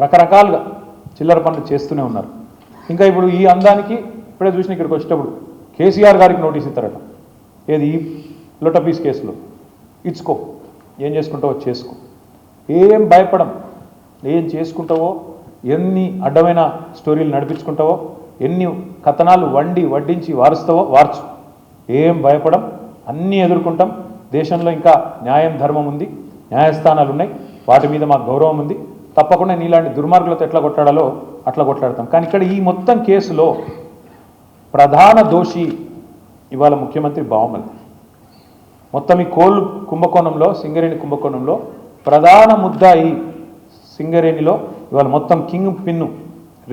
రకరకాలుగా చిల్లర పనులు చేస్తూనే ఉన్నారు. ఇంకా ఇప్పుడు ఈ అందానికి ఇప్పుడే చూసిన ఇక్కడికి వచ్చేటప్పుడు కేసీఆర్ గారికి నోటీస్ ఇస్తారట. ఏది ఈ లొటపీస్ కేసులో ఇచ్చుకో, ఏం చేసుకుంటావో చేసుకో, ఏం భయపడం, ఏం చేసుకుంటావో, ఎన్ని అడ్డమైన స్టోరీలు నడిపించుకుంటావో, ఎన్ని కథనాలు వడ్డించి వారుస్తావో వార్చు, ఏం భయపడం, అన్నీ ఎదుర్కొంటాం. దేశంలో ఇంకా న్యాయం ధర్మం ఉంది, న్యాయస్థానాలు ఉన్నాయి, వాటి మీద మాకు గౌరవం ఉంది. తప్పకుండా నీలాంటి దుర్మార్గులతో ఎట్లా కొట్లాడాలో అట్లా కొట్లాడతాం. కానీ ఇక్కడ ఈ మొత్తం కేసులో ప్రధాన దోషి ఇవాళ ముఖ్యమంత్రి బావమల్. మొత్తం ఈ కోళ్ళు కుంభకోణంలో, సింగరేణి కుంభకోణంలో ప్రధాన ముద్దాయి సింగరేణిలో ఇవాళ మొత్తం king pin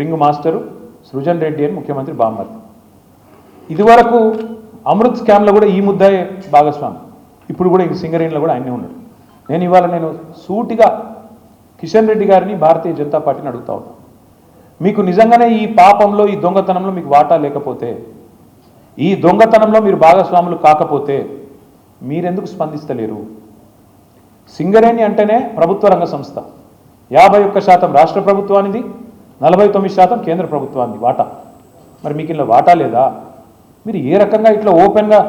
ring master Srujan Reddy అని ముఖ్యమంత్రి బావమల్. ఇదివరకు అమృత్ స్కామ్లో కూడా ఈ ముద్దాయే భాగస్వామి, ఇప్పుడు కూడా ఈ సింగరేణిలో కూడా ఆయనే ఉన్నాడు. నేను సూటిగా కిషన్ రెడ్డి గారిని భారతీయ జనతా పార్టీని అడుగుతా ఉన్నాను, మీకు నిజంగానే ఈ పాపంలో, ఈ దొంగతనంలో మీకు వాటా లేకపోతే, ఈ దొంగతనంలో మీరు భాగస్వాములు కాకపోతే మీరెందుకు స్పందిస్తలేరు? సింగరేణి అంటేనే ప్రభుత్వ రంగ సంస్థ, 51% రాష్ట్ర ప్రభుత్వానిది, 49% కేంద్ర ప్రభుత్వానికి వాటా. మరి మీకు ఇలా వాటా లేదా? మీరు ఏ రకంగా ఇట్లా ఓపెన్గా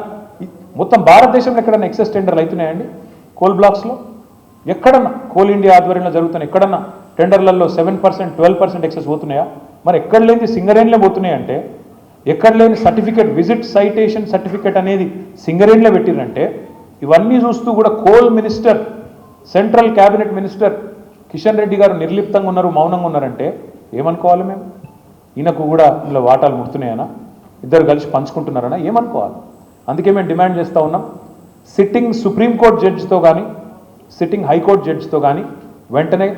మొత్తం భారతదేశంలో ఎక్కడన్నా ఎక్సెస్ టెండర్లు అవుతున్నాయండి? కోల్ బ్లాక్స్లో ఎక్కడన్నా, కోల్ ఇండియా ఆధ్వర్యంలో జరుగుతున్న ఎక్కడన్నా టెండర్లలో 7%, 12% ఎక్సెస్ పోతున్నాయా? మరి ఎక్కడ లేని సింగరేణిలో పోతున్నాయంటే, ఎక్కడ లేని సర్టిఫికేట్, విజిట్ సైటేషన్ సర్టిఫికేట్ అనేది సింగరేణిలో పెట్టిరంటే, ఇవన్నీ చూస్తూ కూడా coal minister, central cabinet minister Kishan Reddy గారు నిర్లిప్తంగా ఉన్నారు, మౌనంగా ఉన్నారంటే ఏమనుకోవాలి మేము? ఈయనకు కూడా ఇందులో వాటాలు ముడుతున్నాయనా, ఇద్దరు కలిసి పంచుకుంటున్నారనా ఏమనుకోవాలి? అందుకే మేము డిమాండ్ చేస్తూ ఉన్నాం, సిట్టింగ్ సుప్రీంకోర్టు జడ్జితో కానీ, సిట్టింగ్ హైకోర్టు జడ్జితో కానీ వెంటనే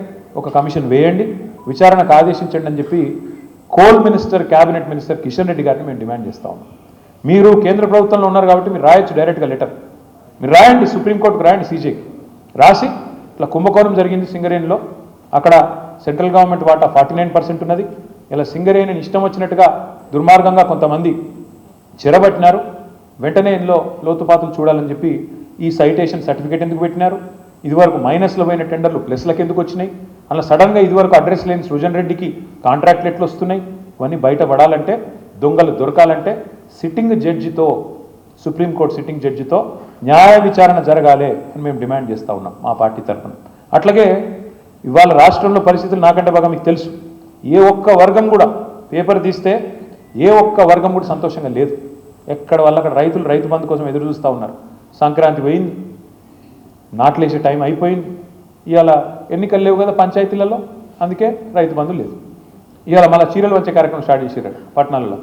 ఒక కమిషన్ వేయండి, విచారణకు ఆదేశించండి అని చెప్పి coal minister, cabinet minister Kishan Reddy గారిని మేము డిమాండ్ చేస్తూ ఉన్నాం. మీరు కేంద్ర ప్రభుత్వంలో ఉన్నారు కాబట్టి మీరు రాయొచ్చు డైరెక్ట్గా లెటర్, మీరు రాయండి, సుప్రీంకోర్టుకు రాయండి, సీజేకి రాసి ఇట్లా కుంభకోణం జరిగింది సింగరేణిలో, అక్కడ సెంట్రల్ గవర్నమెంట్ వాటా 49% ఉన్నది, ఇలా సింగరేణిని ఇష్టం వచ్చినట్టుగా దుర్మార్గంగా కొంతమంది చెరబట్టినారు, వెంటనే ఇందులో లోతుపాతులు చూడాలని చెప్పి ఈ సైటేషన్ సర్టిఫికేట్ ఎందుకు పెట్టినారు? ఇదివరకు మైనస్లో పోయిన టెండర్లు ప్లస్లకు ఎందుకు వచ్చినాయి? అలా సడన్గా ఇదివరకు అడ్రస్ లేని సృజన్ రెడ్డికి కాంట్రాక్ట్లు ఎట్లు వస్తున్నాయి? ఇవన్నీ బయటపడాలంటే, దొంగలు దొరకాలంటే సిట్టింగ్ జడ్జితో, సుప్రీంకోర్టు సిట్టింగ్ జడ్జితో న్యాయ విచారణ జరగాలి అని మేము డిమాండ్ చేస్తూ ఉన్నాం మా పార్టీ తరఫున. అట్లాగే ఇవాళ రాష్ట్రంలో పరిస్థితులు నాకంటే బాగా మీకు తెలుసు. ఏ ఒక్క వర్గం కూడా పేపర్ తీస్తే ఏ ఒక్క వర్గం కూడా సంతోషంగా లేదు. ఎక్కడ వాళ్ళు అక్కడ రైతులు రైతు బంధు కోసం ఎదురు చూస్తూ ఉన్నారు. సంక్రాంతి పోయింది, నాట్లేసే టైం అయిపోయింది, ఇవాళ ఎన్నికలు లేవు కదా పంచాయతీలలో, అందుకే రైతు బంధు లేదు. ఇవాళ మళ్ళీ చీరలు వచ్చే కార్యక్రమం స్టార్ట్ చేసారు పట్టణాలలో.